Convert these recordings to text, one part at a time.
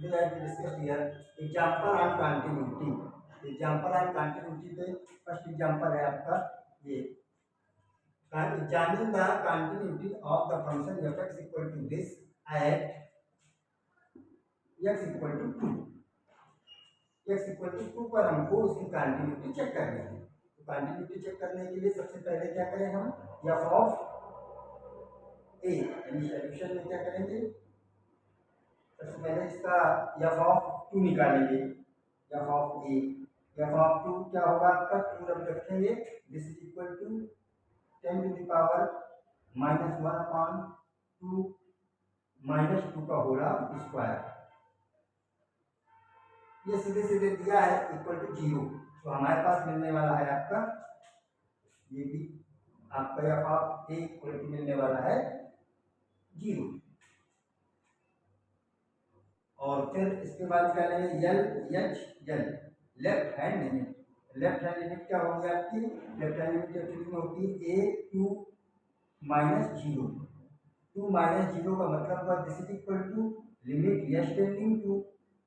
today I will discuss here example on continuity. Example on continuity पे first example है आपका ये examine the continuity of the function f x equal to this at x equal to 2। X equal to 2 पर हमको उसकी continuity check करनी है। तो कंटिन्यूटी चेक करने के लिए सबसे पहले क्या करें हम एफ ऑफ ए यानी सॉल्यूशन में क्या करेंगे, सबसे पहले इसका एफ ऑफ 2 निकालेंगे। F of a f of 2 क्या होगा आपका 2 रब रखेंगे, this is equal to 10 to the power -1/2 -2 का होल स्क्वायर। ये सीधे सीधे दिया है इक्वल टू 0, तो हमारे पास मिलने वाला है आपका ये भी आपका f of a equal to मिलने वाला है 0। और फिर इसके बाद निकालेंगे L H L left hand limit. Left hand limit क्या होगी आपकी, लेफ्ट हैंड लिमिट एक्चुअली में होती है ए 2 -0। 2 -0 का मतलब हुआ this is equal to limit H tending to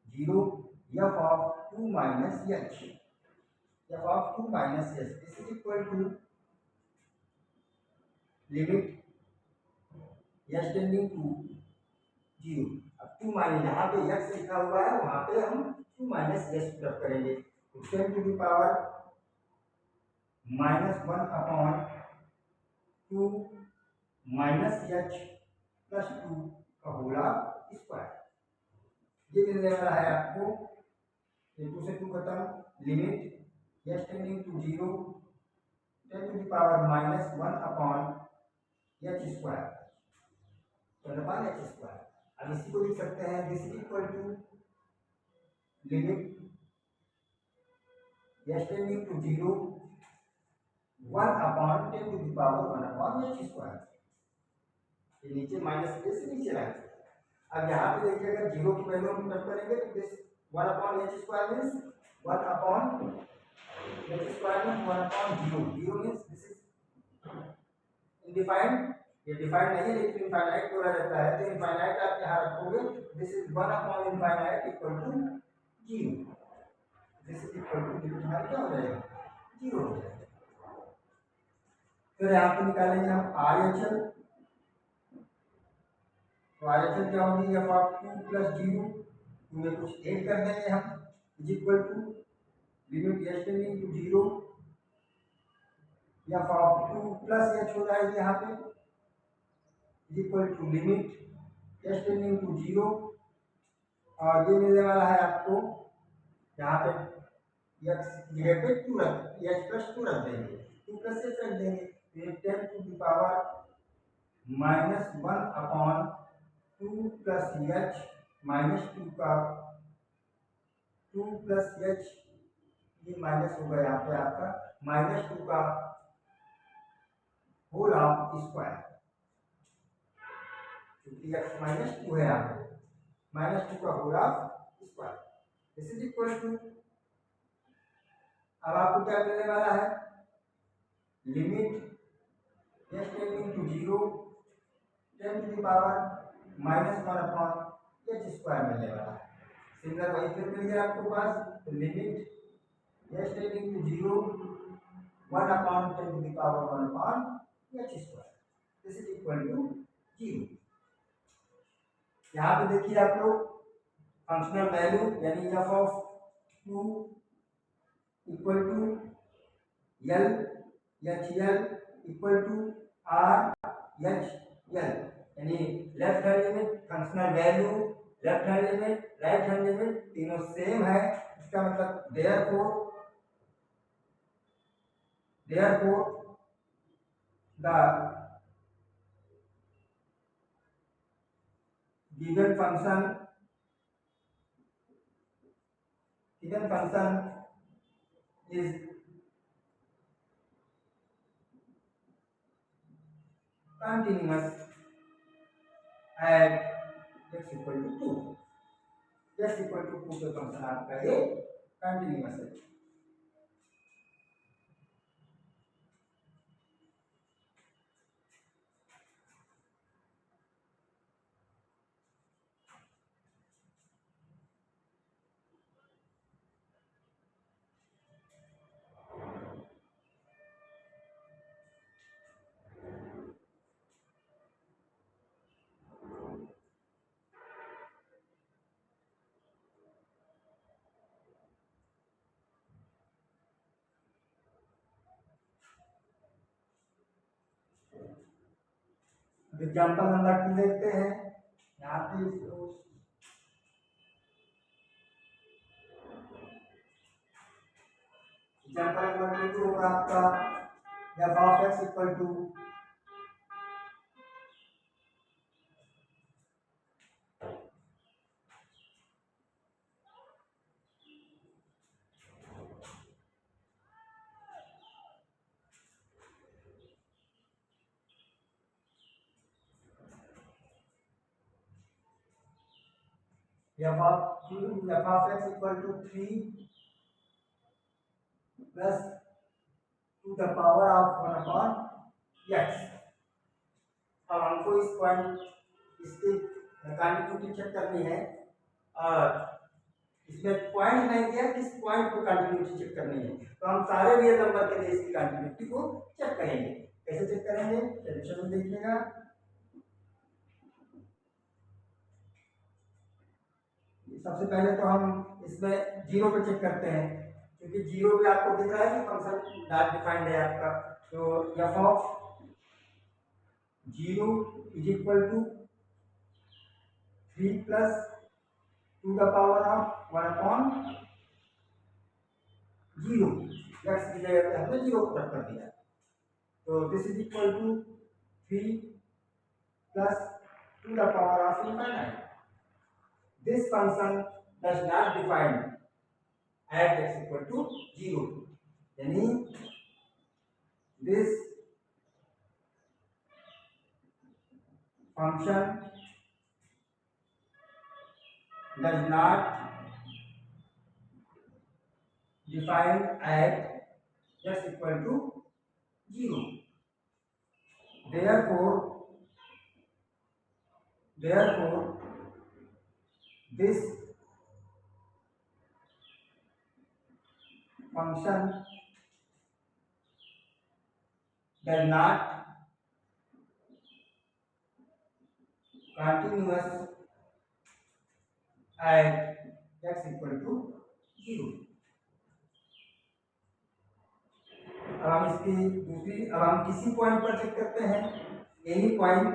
0 f of 2 - h. F of 2 - h this is equal to limit H tending to 0। अब 2 माइनस यहाँ पे एक्स लिखा हुआ है वहाँ पे हम 2 - एच पुट करेंगे, तो 10 टू द पावर -1/2 -h + 2 का होल स्क्वायर। ये मिलने वाला है आपको 2 से 2 खत्म, limit H tending to 0 10 to the power -1/h square h²। अब इसी को लिख सकते हैं this is equal to limit H tending to 0 1/10 to the power 1/h²। ये नीचे माइनस के से नीचे रखें। अब यहाँ पे देखिए अगर 0 की वैल्यू हम पुट करेंगे तो this 1/h² means 1/h² means 1/0। 0 means this is undefined, ये डिफाइंड नहीं है लेकिन इनफाइनाइट बोला जाता है, तो इनफाइनाइट आप यहाँ रखोगे this is 1/∞ equal to 0। This is equal to limit हमारी क्या हो जाएगा 0 हो जाएगा। फिर यहाँ पे निकालेंगे हम RHL। तो RHL क्या होगी एफ ऑफ 2 + 0, में कुछ ऐड कर देंगे हम is equal to limit H tending to 0 f of 2 + h हो जाएगी यहाँ पे equal to limit H tending to 0। और ये मिलने वाला है आपको यहाँ पे एक्स की जगह पे 2 रख एच + 2 रख देंगे, 2 + h रख देंगे, तो 10 टू द पावर -1/2 + h -2 का 2 + h, ये माइनस होगा यहाँ पे आपका -2 का होल स्क्वायर, क्योंकि x -2 है यहाँ पे -2 का whole square. This is equal to, अब आपको क्या मिलने वाला है limit H tending to 0 10 to the power -1/h² मिलने वाला है। सिंगल वही फिर मिल गया आपको पास, तो limit H tending to 0 1/10 to the power 1/h²। This is equal to 0। यहाँ पे देखिए आप लोग फंक्शनल वैल्यू यानी F of 2 equal to L H L equal to R H L, यानी left hand limit functional value left hand limit right hand limit तीनों same है। इसका मतलब therefore the given function is continuous at x equal to 2। x equal to 2 पे function आपका ये continuous है। Example number 2 देखते हैं। यहाँ पे एग्जाम्पल नंबर 2 होगा आपका f of x equal to f of x equal to 3 plus two the power of 1 upon x। अब हमको इस पॉइंट इसकी कंटिन्यूटी चेक करनी है और इसमें पॉइंट नहीं दिया, किस पॉइंट को कंटिन्यूटी चेक करनी है, तो हम सारे रियल नंबर के लिए इसकी कंटिन्यूटी को चेक करेंगे। कैसे चेक करेंगे, सॉल्यूशन में देखिएगा। सबसे पहले तो हम इसमें जीरो पे चेक करते हैं, क्योंकि जीरो पे आपको दिख रहा है कि फंक्शन नॉट डिफाइंड है आपका। तो f of 0 is equal to 3 plus two the power of 1 upon 0। x की जगह पे हमने 0 को रख कर दिया, तो this is equal to 3 plus two the power of infinite. This function does not define at x equal to 0, यानी this function does not define at x equal to 0. Therefore this function does not continuous at x equal to 0। अब हम किसी point पर check करते हैं, any point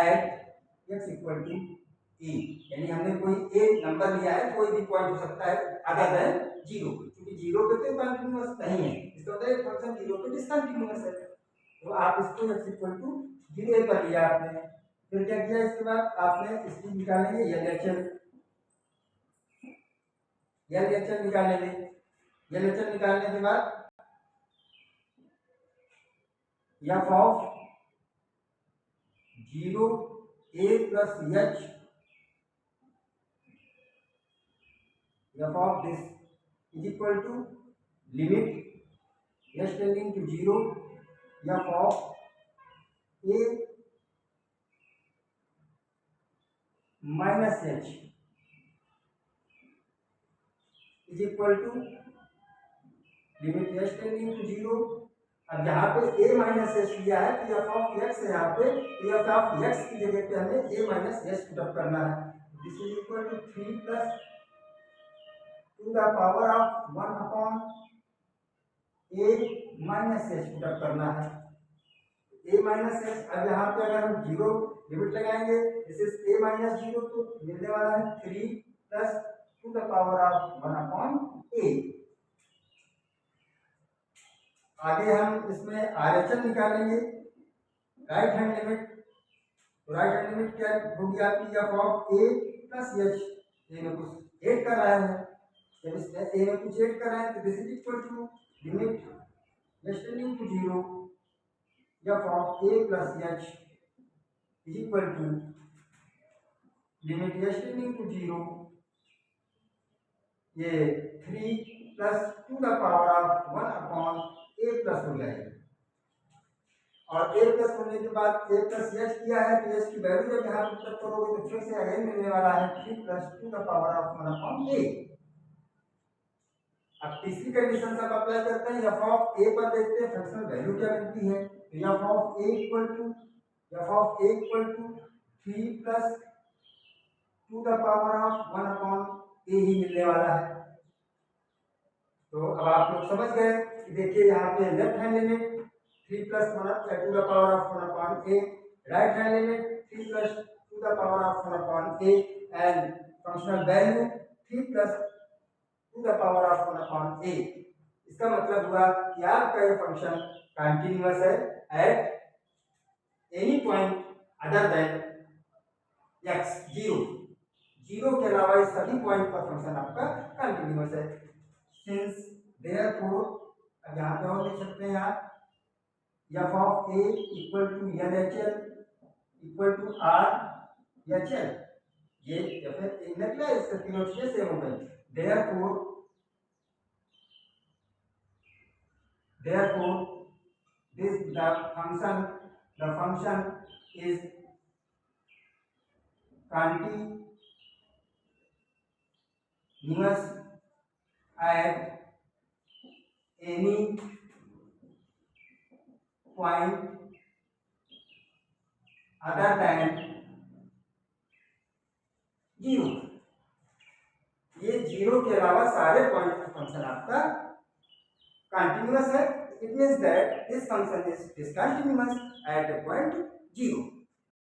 at x equal to A, यानी हमने कोई एक नंबर लिया है, कोई भी पॉइंट हो सकता है अदर देन 0, क्योंकि 0 पे तो कंटिन्यूअस नहीं है, इसका मतलब एक फंक्शन 0 पे डिसकंटिन्यूअस है। तो आप इसको x इक्वल टू 0 पर लिया आपने, फिर क्या किया, इसके बाद आपने इसकी निकालेंगे LHL निकालेंगे। LHL निकालने के बाद f of 0 a plus h, f of this is equal to limit h tending to 0 f of a minus h is equal to limit h tending to 0। अब यहाँ पे a माइनस एच लिया है, तो f of x है, यहाँ पे f of x की जगह पे हमें a माइनस एच पुट करना है। This is equal to 3 plus two the power of 1 upon a minus h put करना है, a माइनस एच। अब यहाँ पे अगर हम 0 लिमिट लगाएंगे, दिस इज a माइनस 0, तो मिलने वाला है 3 plus two the power of 1 upon a। आगे हम इसमें RHL निकालेंगे, राइट हैंड लिमिट। तो राइट हैंड लिमिट क्या होगी आपकी, f of a plus h, a में कुछ ऐड कर रहा है, जब इस a में कुछ ऐड कर रहा है तो this is equal to limit h tending to 0 f of a plus h is equal to limit h tending to 0 ये 3 plus two the power of 1 upon a plus हो जाएगा। और a प्लस होने के बाद a प्लस h किया है, तो h की वैल्यू जब यहाँ पुट करोगे तो फिर से अगेन मिलने वाला है 3 plus two the power of 1 upon a। अब तीसरी कंडीशन सब अप्लाई करते हैं, f ऑफ a पर देखते हैं फंक्शनल वैल्यू क्या मिलती है। तो f of a equal to 3 plus two the power of 1 upon a ही मिलने वाला है। तो अब आप लोग समझ गए कि देखिए यहाँ पे left hand limit 3 plus 1 to the power of 1 upon a, right hand limit 3 plus two the power of 1 upon a and functional value 3 plus two the power of 1 upon a। इसका मतलब हुआ कि आपका ये फंक्शन कंटिन्यूअस है at any point other than x 0 के अलावा इस सभी पॉइंट पर फंक्शन आपका कंटिन्यूअस है। सिंस देयरफॉर अब यहाँ पे और देख सकते हैं आप f of a equal to LHL equal to R HL, ये फिर निकला इससे तीनों चीजें सेम हो गई। Therefore this the function is continuous at any point other than 0। ये 0 के अलावा सारे पॉइंट पर फंक्शन आपका कंटिन्यूअस है। It means that this function is discontinuous at a point 0।